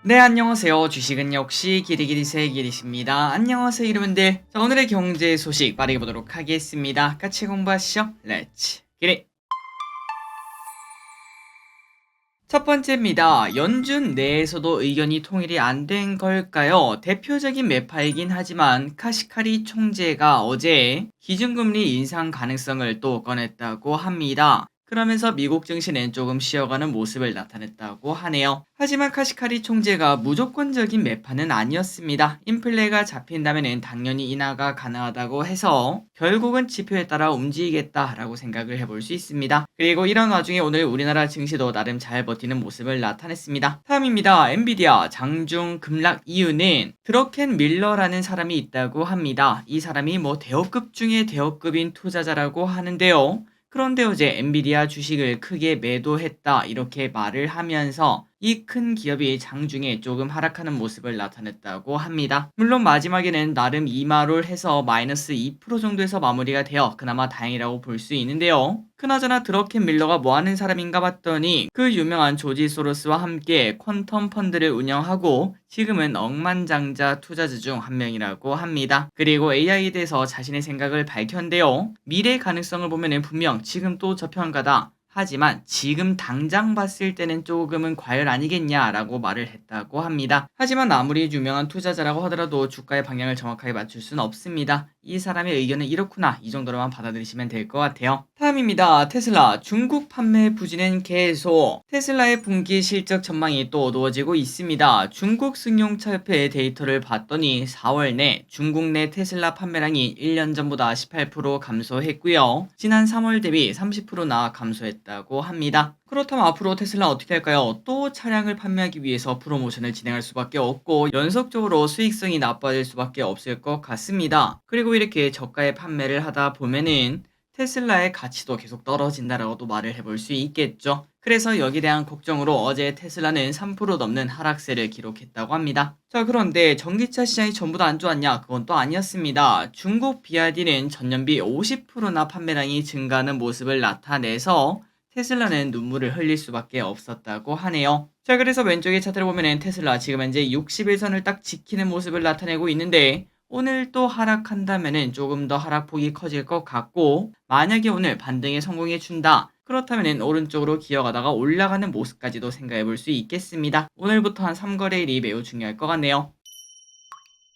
네, 안녕하세요. 주식은 역시 기리기리세 기리십니다. 안녕하세요, 여러분들. 자, 오늘의 경제 소식 빠르게 보도록 하겠습니다. 같이 공부하시죠. 렛츠 기리. 첫 번째입니다. 연준 내에서도 의견이 통일이 안 된 걸까요? 대표적인 매파이긴 하지만 카시카리 총재가 어제 기준금리 인상 가능성을 또 꺼냈다고 합니다. 그러면서 미국 증시는 조금 쉬어가는 모습을 나타냈다고 하네요. 하지만 카시카리 총재가 무조건적인 매파는 아니었습니다. 인플레가 잡힌다면 당연히 인하가 가능하다고 해서 결국은 지표에 따라 움직이겠다라고 생각을 해볼 수 있습니다. 그리고 이런 와중에 오늘 우리나라 증시도 나름 잘 버티는 모습을 나타냈습니다. 다음입니다. 엔비디아 장중 급락 이유는 드러켄 밀러라는 사람이 있다고 합니다. 이 사람이 대업급 중에 대업급인 투자자라고 하는데요. 그런데 어제 엔비디아 주식을 크게 매도했다 이렇게 말을 하면서 이 큰 기업이 장중에 조금 하락하는 모습을 나타냈다고 합니다. 물론 마지막에는 나름 이마를 해서 마이너스 2% 정도에서 마무리가 되어 그나마 다행이라고 볼 수 있는데요. 그나저나 드러켄 밀러가 뭐하는 사람인가 봤더니 그 유명한 조지 소로스와 함께 퀀텀 펀드를 운영하고 지금은 억만장자 투자자 중 한 명이라고 합니다. 그리고 AI에 대해서 자신의 생각을 밝혔는데요. 미래 가능성을 보면 분명 지금 또 저평가다. 하지만 지금 당장 봤을 때는 조금은 과열 아니겠냐라고 말을 했다고 합니다. 하지만 아무리 유명한 투자자라고 하더라도 주가의 방향을 정확하게 맞출 수는 없습니다. 이 사람의 의견은 이렇구나 이 정도로만 받아들이시면 될 것 같아요. 다음입니다. 테슬라 중국 판매 부진은 계속. 테슬라의 분기 실적 전망이 또 어두워지고 있습니다. 중국 승용차협회의 데이터를 봤더니 4월 내 중국 내 테슬라 판매량이 1년 전보다 18% 감소했고요. 지난 3월 대비 30%나 감소했다고 합니다. 그렇다면 앞으로 테슬라 어떻게 할까요? 또 차량을 판매하기 위해서 프로모션을 진행할 수밖에 없고 연속적으로 수익성이 나빠질 수밖에 없을 것 같습니다. 그리고 이렇게 저가의 판매를 하다 보면은 테슬라의 가치도 계속 떨어진다라고도 말을 해볼 수 있겠죠. 그래서 여기에 대한 걱정으로 어제 테슬라는 3% 넘는 하락세를 기록했다고 합니다. 자, 그런데 전기차 시장이 전부 다 안 좋았냐? 그건 또 아니었습니다. 중국 BYD는 전년비 50%나 판매량이 증가하는 모습을 나타내서 테슬라는 눈물을 흘릴 수밖에 없었다고 하네요. 자, 그래서 왼쪽의 차트를 보면은 테슬라 지금 현재 60일선을 딱 지키는 모습을 나타내고 있는데 오늘 또 하락한다면은 조금 더 하락폭이 커질 것 같고 만약에 오늘 반등에 성공해 준다. 그렇다면 오른쪽으로 기어가다가 올라가는 모습까지도 생각해 볼 수 있겠습니다. 오늘부터 한 3거래일이 매우 중요할 것 같네요.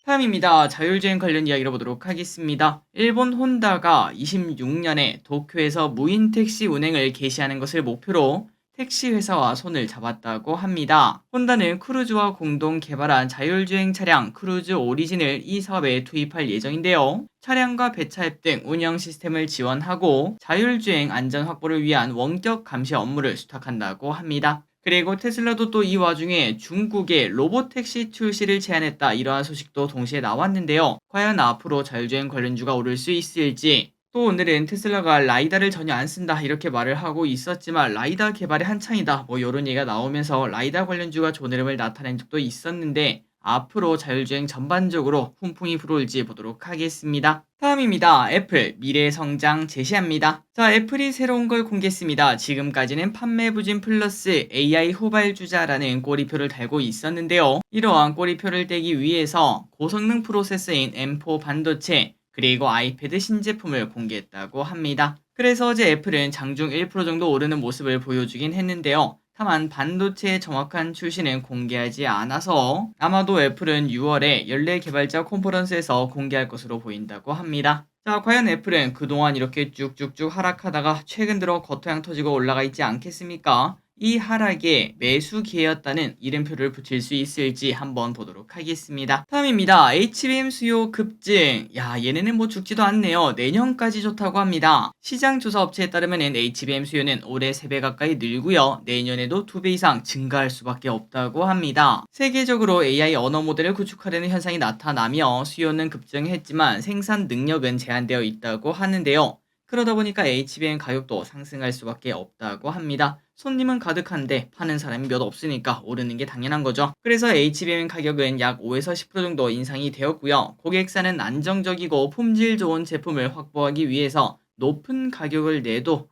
다음입니다. 자율주행 관련 이야기를 보도록 하겠습니다. 일본 혼다가 26년에 도쿄에서 무인 택시 운행을 개시하는 것을 목표로 택시 회사와 손을 잡았다고 합니다. 혼다는 크루즈와 공동 개발한 자율주행 차량 크루즈 오리진을 이 사업에 투입할 예정인데요. 차량과 배차 앱 등 운영 시스템을 지원하고 자율주행 안전 확보를 위한 원격 감시 업무를 수탁한다고 합니다. 그리고 테슬라도 또 이 와중에 중국의 로보택시 출시를 제안했다 이러한 소식도 동시에 나왔는데요. 과연 앞으로 자율주행 관련주가 오를 수 있을지 또 오늘은 테슬라가 라이다를 전혀 안 쓴다 이렇게 말을 하고 있었지만 라이다 개발이 한창이다 이런 얘기가 나오면서 라이다 관련주가 좋은 흐름을 나타낸 적도 있었는데 앞으로 자율주행 전반적으로 훈풍이 불어올지 보도록 하겠습니다. 다음입니다. 애플 미래 성장 제시합니다. 자, 애플이 새로운 걸 공개했습니다. 지금까지는 판매 부진 플러스 AI 후발주자라는 꼬리표를 달고 있었는데요. 이러한 꼬리표를 떼기 위해서 고성능 프로세서인 M4 반도체 그리고 아이패드 신제품을 공개했다고 합니다. 그래서 어제 애플은 장중 1% 정도 오르는 모습을 보여주긴 했는데요. 다만 반도체의 정확한 출시는 공개하지 않아서 아마도 애플은 6월에 연례 개발자 컨퍼런스에서 공개할 것으로 보인다고 합니다. 자, 과연 애플은 그동안 이렇게 쭉쭉쭉 하락하다가 최근 들어 겉토양 터지고 올라가 있지 않겠습니까? 이 하락에 매수 기회였다는 이름표를 붙일 수 있을지 한번 보도록 하겠습니다. 다음입니다. HBM 수요 급증. 야, 얘네는 죽지도 않네요. 내년까지 좋다고 합니다. 시장 조사 업체에 따르면 HBM 수요는 올해 3배 가까이 늘고요. 내년에도 2배 이상 증가할 수밖에 없다고 합니다. 세계적으로 AI 언어 모델을 구축하려는 현상이 나타나며 수요는 급증했지만 생산 능력은 제한되어 있다고 하는데요. 그러다 보니까 HBM 가격도 상승할 수밖에 없다고 합니다. 손님은 가득한데 파는 사람이 몇 없으니까 오르는 게 당연한 거죠. 그래서 HBM 가격은 약 5에서 10% 정도 인상이 되었고요. 고객사는 안정적이고 품질 좋은 제품을 확보하기 위해서 높은 가격을 내도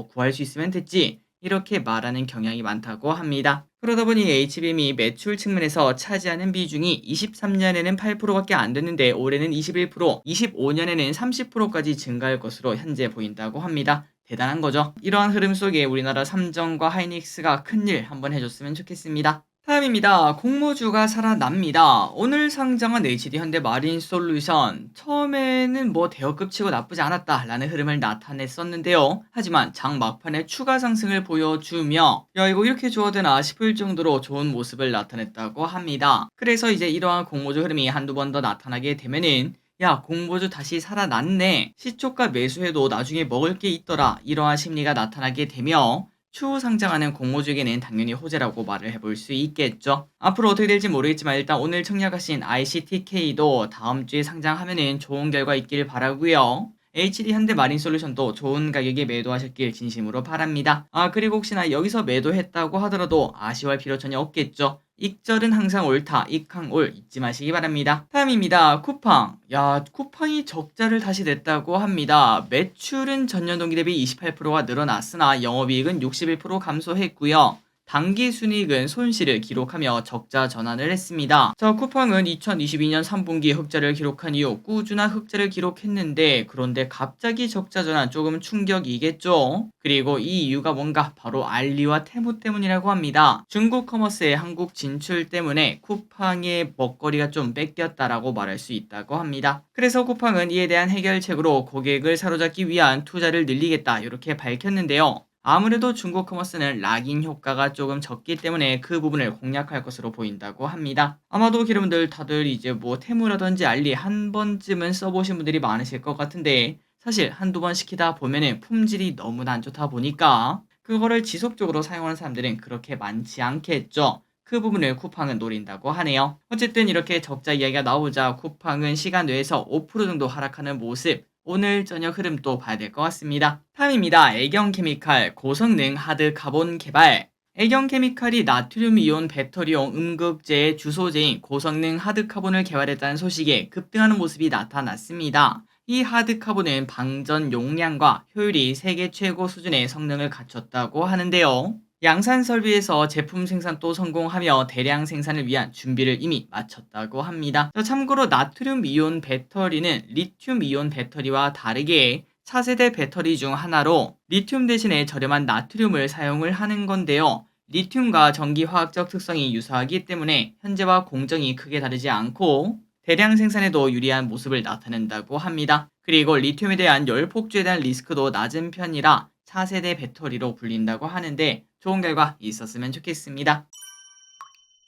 구할 수 있으면 됐지 이렇게 말하는 경향이 많다고 합니다. 그러다 보니 HBM이 매출 측면에서 차지하는 비중이 23년에는 8%밖에 안 됐는데 올해는 21%, 25년에는 30%까지 증가할 것으로 현재 보인다고 합니다. 대단한 거죠. 이러한 흐름 속에 우리나라 삼성과 하이닉스가 큰일 한번 해줬으면 좋겠습니다. 다음입니다. 공모주가 살아납니다. 오늘 상장한 HD 현대마린솔루션, 처음에는 뭐 대여급 치고 나쁘지 않았다라는 흐름을 나타냈었는데요. 하지만 장 막판에 추가 상승을 보여주며 야 이거 이렇게 좋아야 되나 싶을 정도로 좋은 모습을 나타냈다고 합니다. 그래서 이제 이러한 공모주 흐름이 한두 번 더 나타나게 되면은 야 공모주 다시 살아났네, 시초가 매수해도 나중에 먹을 게 있더라, 이러한 심리가 나타나게 되며 추후 상장하는 공모주에게는 당연히 호재라고 말을 해볼 수 있겠죠. 앞으로 어떻게 될지 모르겠지만 일단 오늘 청약하신 ICTK도 다음 주에 상장하면은 좋은 결과 있길 바라고요. HD 현대마린솔루션도 좋은 가격에 매도하셨길 진심으로 바랍니다. 그리고 혹시나 여기서 매도했다고 하더라도 아쉬워할 필요 전혀 없겠죠. 익절은 항상 옳다. 익항올 잊지 마시기 바랍니다. 다음입니다. 쿠팡. 야, 쿠팡이 적자를 다시 냈다고 합니다. 매출은 전년 동기 대비 28%가 늘어났으나 영업이익은 61% 감소했고요. 당기순이익은 손실을 기록하며 적자 전환을 했습니다. 자, 쿠팡은 2022년 3분기 흑자를 기록한 이후 꾸준한 흑자를 기록했는데 그런데 갑자기 적자 전환 조금 충격이겠죠. 그리고 이 이유가 뭔가 바로 알리와 테무 때문이라고 합니다. 중국 커머스의 한국 진출 때문에 쿠팡의 먹거리가 좀 뺏겼다라고 말할 수 있다고 합니다. 그래서 쿠팡은 이에 대한 해결책으로 고객을 사로잡기 위한 투자를 늘리겠다 이렇게 밝혔는데요. 아무래도 중국 커머스는 락인 효과가 조금 적기 때문에 그 부분을 공략할 것으로 보인다고 합니다. 아마도 여러분들 다들 이제 뭐 테무라든지 알리 한 번쯤은 써보신 분들이 많으실 것 같은데 사실 한두 번 시키다 보면은 품질이 너무나 안 좋다 보니까 그거를 지속적으로 사용하는 사람들은 그렇게 많지 않겠죠. 그 부분을 쿠팡은 노린다고 하네요. 어쨌든 이렇게 적자 이야기가 나오자 쿠팡은 시간 내에서 5% 정도 하락하는 모습, 오늘 저녁 흐름 또 봐야 될 것 같습니다. 다음입니다. 애경케미칼 고성능 하드 카본 개발. 애경케미칼이 나트륨 이온 배터리용 음극재의 주소재인 고성능 하드 카본을 개발했다는 소식에 급등하는 모습이 나타났습니다. 이 하드 카본은 방전 용량과 효율이 세계 최고 수준의 성능을 갖췄다고 하는데요. 양산 설비에서 제품 생산도 성공하며 대량 생산을 위한 준비를 이미 마쳤다고 합니다. 참고로 나트륨 이온 배터리는 리튬 이온 배터리와 다르게 차세대 배터리 중 하나로 리튬 대신에 저렴한 나트륨을 사용을 하는 건데요. 리튬과 전기 화학적 특성이 유사하기 때문에 현재와 공정이 크게 다르지 않고 대량 생산에도 유리한 모습을 나타낸다고 합니다. 그리고 리튬에 대한 열 폭주에 대한 리스크도 낮은 편이라 차세대 배터리로 불린다고 하는데 좋은 결과 있었으면 좋겠습니다.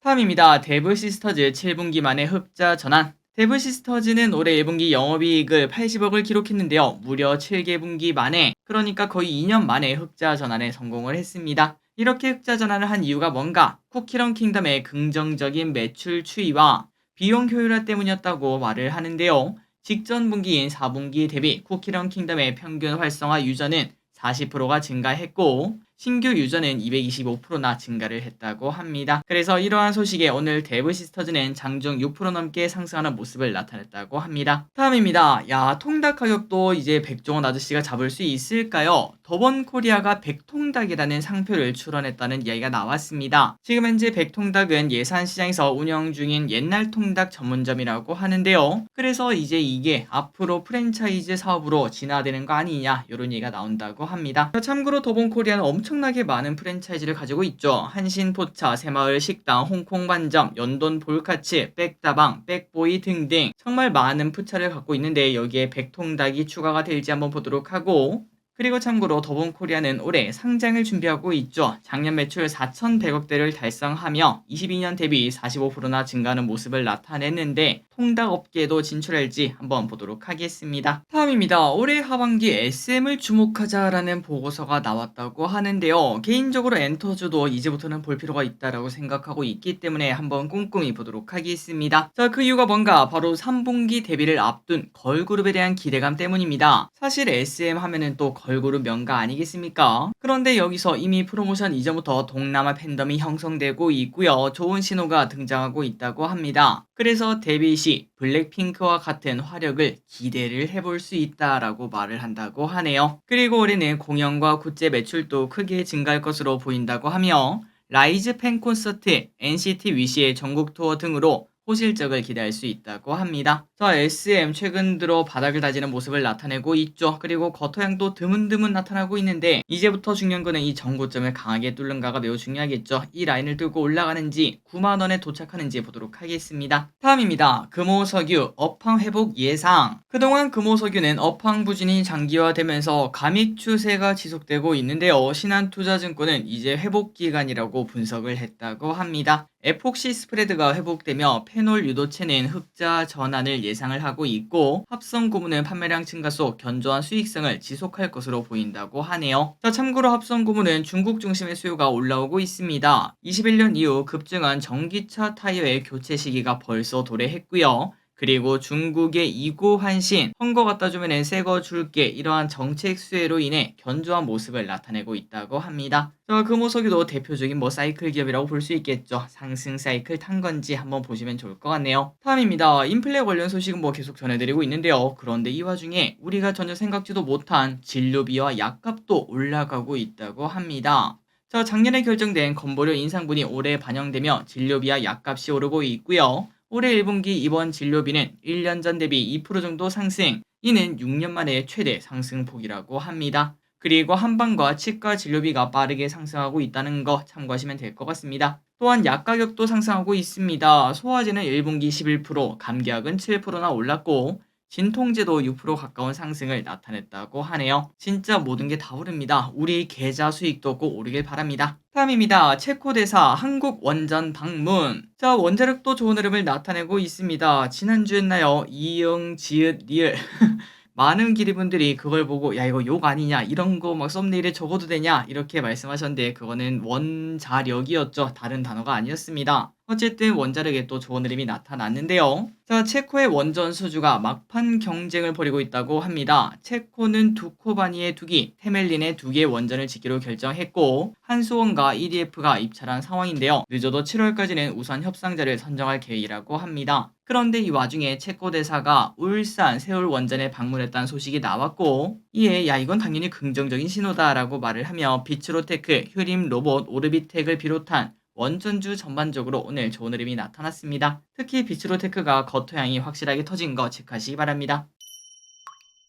다음입니다. 데브시스터즈 7분기 만에 흑자 전환. 데브시스터즈는 올해 1분기 영업이익을 80억을 기록했는데요. 무려 7개분기 만에, 그러니까 거의 2년 만에 흑자 전환에 성공을 했습니다. 이렇게 흑자 전환을 한 이유가 뭔가? 쿠키런 킹덤의 긍정적인 매출 추이와 비용 효율화 때문이었다고 말을 하는데요. 직전 분기인 4분기 대비 쿠키런 킹덤의 평균 활성화 유저는 40%가 증가했고 신규 유저는 225%나 증가를 했다고 합니다. 그래서 이러한 소식에 오늘 데브시스터즈는 장중 6% 넘게 상승하는 모습을 나타냈다고 합니다. 다음입니다. 야, 통닭 가격도 이제 백종원 아저씨가 잡을 수 있을까요? 더번코리아가 백통닭이라는 상표를 출원했다는 이야기가 나왔습니다. 지금 현재 백통닭은 예산시장에서 운영 중인 옛날 통닭 전문점이라고 하는데요. 그래서 이제 이게 앞으로 프랜차이즈 사업으로 진화되는 거 아니냐 이런 얘기가 나온다고 합니다. 참고로 더번코리아는 엄청나게 많은 프랜차이즈를 가지고 있죠. 한신포차, 새마을 식당, 홍콩 반점, 연돈 볼카츠, 백다방, 백보이 등등 정말 많은 푸차를 갖고 있는데 여기에 백통닭이 추가가 될지 한번 보도록 하고, 그리고 참고로 더본코리아는 올해 상장을 준비하고 있죠. 작년 매출 4,100억대를 달성하며 22년 대비 45%나 증가하는 모습을 나타냈는데 통닭 업계에도 진출할지 한번 보도록 하겠습니다. 다음입니다. 올해 하반기 SM을 주목하자라는 보고서가 나왔다고 하는데요. 개인적으로 엔터주도 이제부터는 볼 필요가 있다라고 생각하고 있기 때문에 한번 꼼꼼히 보도록 하겠습니다. 자, 그 이유가 뭔가? 바로 3분기 대비를 앞둔 걸그룹에 대한 기대감 때문입니다. 사실 SM 하면은 또 걸그룹 명가 아니겠습니까? 그런데 여기서 이미 프로모션 이전부터 동남아 팬덤이 형성되고 있고요. 좋은 신호가 등장하고 있다고 합니다. 그래서 데뷔 시 블랙핑크와 같은 화력을 기대를 해볼 수 있다라고 말을 한다고 하네요. 그리고 올해는 공연과 굿즈 매출도 크게 증가할 것으로 보인다고 하며 라이즈 팬 콘서트, NCT 위시의 전국 투어 등으로 호실적을 기대할 수 있다고 합니다. 자, SM 최근 들어 바닥을 다지는 모습을 나타내고 있죠. 그리고 겉터양도 드문드문 나타나고 있는데 이제부터 중요한 거는 이 정고점을 강하게 뚫는가가 매우 중요하겠죠. 이 라인을 뚫고 올라가는지 9만원에 도착하는지 보도록 하겠습니다. 다음입니다. 금호석유 업황 회복 예상. 그동안 금호석유는 업황 부진이 장기화되면서 감익 추세가 지속되고 있는데요. 신한투자증권은 이제 회복 기간이라고 분석을 했다고 합니다. 에폭시 스프레드가 회복되며 페놀 유도체는 흑자 전환을 예상을 하고 있고 합성 고무는 판매량 증가 속 견조한 수익성을 지속할 것으로 보인다고 하네요. 자, 참고로 합성 고무는 중국 중심의 수요가 올라오고 있습니다. 21년 이후 급증한 전기차 타이어의 교체 시기가 벌써 도래했고요. 그리고 중국의 이구환신 헌거 갖다 주면은 새거 줄게 이러한 정책 수혜로 인해 견조한 모습을 나타내고 있다고 합니다. 자, 금호석유도 대표적인 사이클 기업이라고 볼 수 있겠죠. 상승 사이클 탄 건지 한번 보시면 좋을 것 같네요. 다음입니다. 인플레 관련 소식은 계속 전해드리고 있는데요. 그런데 이 와중에 우리가 전혀 생각지도 못한 진료비와 약값도 올라가고 있다고 합니다. 자, 작년에 결정된 건보료 인상분이 올해 반영되며 진료비와 약값이 오르고 있고요. 올해 1분기 입원 진료비는 1년 전 대비 2% 정도 상승, 이는 6년 만에 최대 상승폭이라고 합니다. 그리고 한방과 치과 진료비가 빠르게 상승하고 있다는 거 참고하시면 될 것 같습니다. 또한 약 가격도 상승하고 있습니다. 소화제는 1분기 11%, 감기약은 7%나 올랐고 진통제도 6% 가까운 상승을 나타냈다고 하네요. 진짜 모든 게 다 오릅니다. 우리 계좌 수익도 꼭 오르길 바랍니다. 다음입니다. 체코 대사 한국 원전 방문. 자, 원자력도 좋은 흐름을 나타내고 있습니다. 지난주였나요? 이응, 지읒, 리을. 많은 기리분들이 그걸 보고 야 이거 욕 아니냐 이런 거 썸네일에 적어도 되냐 이렇게 말씀하셨는데 그거는 원자력이었죠. 다른 단어가 아니었습니다. 어쨌든 원자력에 또 좋은 흐름이 나타났는데요. 자, 체코의 원전 수주가 막판 경쟁을 벌이고 있다고 합니다. 체코는 두코바니의 2기, 테멜린의 2개의 원전을 짓기로 결정했고 한수원과 EDF가 입찰한 상황인데요. 늦어도 7월까지는 우선 협상자를 선정할 계획이라고 합니다. 그런데 이 와중에 체코 대사가 울산 세울 원전에 방문했다는 소식이 나왔고 이에 야 이건 당연히 긍정적인 신호다라고 말을 하며 비츠로테크, 휴림 로봇, 오르비텍을 비롯한 원전주 전반적으로 오늘 좋은 흐름이 나타났습니다. 특히 비츠로테크가 겉토양이 확실하게 터진 거 체크하시기 바랍니다.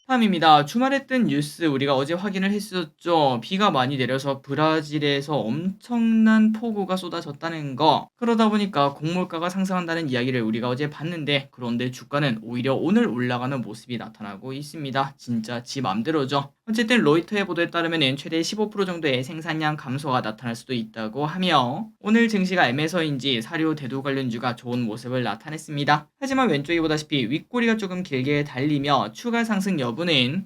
다음입니다. 주말에 뜬 뉴스 우리가 어제 확인을 했었죠. 비가 많이 내려서 브라질에서 엄청난 폭우가 쏟아졌다는 거. 그러다 보니까 곡물가가 상승한다는 이야기를 우리가 어제 봤는데 그런데 주가는 오히려 오늘 올라가는 모습이 나타나고 있습니다. 진짜 지 맘대로죠. 어쨌든 로이터의 보도에 따르면 최대 15% 정도의 생산량 감소가 나타날 수도 있다고 하며 오늘 증시가 애매서인지 사료 대두 관련주가 좋은 모습을 나타냈습니다. 하지만 왼쪽에 보다시피 윗꼬리가 조금 길게 달리며 추가 상승 여부는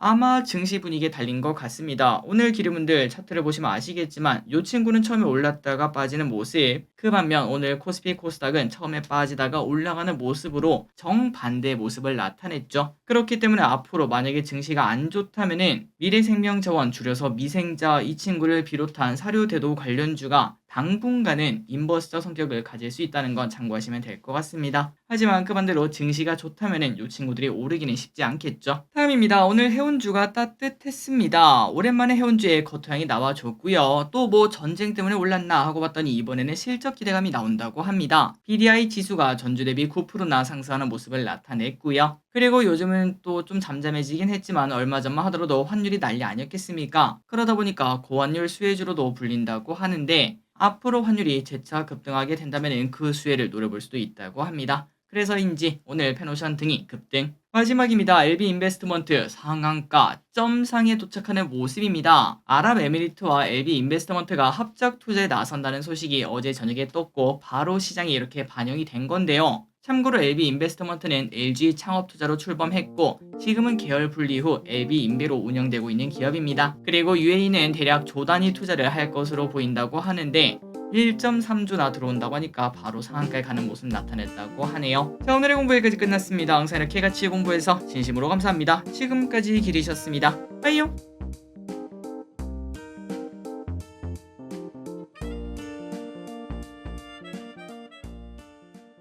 아마 증시 분위기에 달린 것 같습니다. 오늘 기름분들 차트를 보시면 아시겠지만 이 친구는 처음에 올랐다가 빠지는 모습, 그 반면 오늘 코스피 코스닥은 처음에 빠지다가 올라가는 모습으로 정반대의 모습을 나타냈죠. 그렇기 때문에 앞으로 만약에 증시가 안 좋다면은 미래생명자원 줄여서 미생자 이 친구를 비롯한 사료대도 관련주가 당분간은 인버스터 성격을 가질 수 있다는 건 참고하시면 될 것 같습니다. 하지만 그 반대로 증시가 좋다면은 이 친구들이 오르기는 쉽지 않겠죠. 다음입니다. 오늘 해운주가 따뜻했습니다. 오랜만에 해운주의 겉토양이 나와줬고요. 또 전쟁 때문에 올랐나 하고 봤더니 이번에는 실적 기대감이 나온다고 합니다. BDI 지수가 전주 대비 9%나 상승하는 모습을 나타냈고요. 그리고 요즘은 또 좀 잠잠해지긴 했지만 얼마 전만 하더라도 환율이 난리 아니었겠습니까? 그러다 보니까 고환율 수혜주로도 불린다고 하는데 앞으로 환율이 재차 급등하게 된다면 그 수혜를 노려볼 수도 있다고 합니다. 그래서인지 오늘 페노션 등이 급등. 마지막입니다. LB인베스트먼트 상한가 점상에 도착하는 모습입니다. 아랍에미리트와 LB인베스트먼트가 합작 투자에 나선다는 소식이 어제 저녁에 떴고 바로 시장에 이렇게 반영이 된 건데요. 참고로 LB인베스트먼트는 LG 창업투자로 출범했고 지금은 계열 분리 후 LB인베로 운영되고 있는 기업입니다. 그리고 UAE는 대략 조 단위 투자를 할 것으로 보인다고 하는데 1.3조나 들어온다고 하니까 바로 상한가에 가는 모습 나타냈다고 하네요. 자, 오늘의 공부 여기까지 끝났습니다. 항상 이렇게 같이 공부해서 진심으로 감사합니다. 지금까지 길이셨습니다. 빠이요.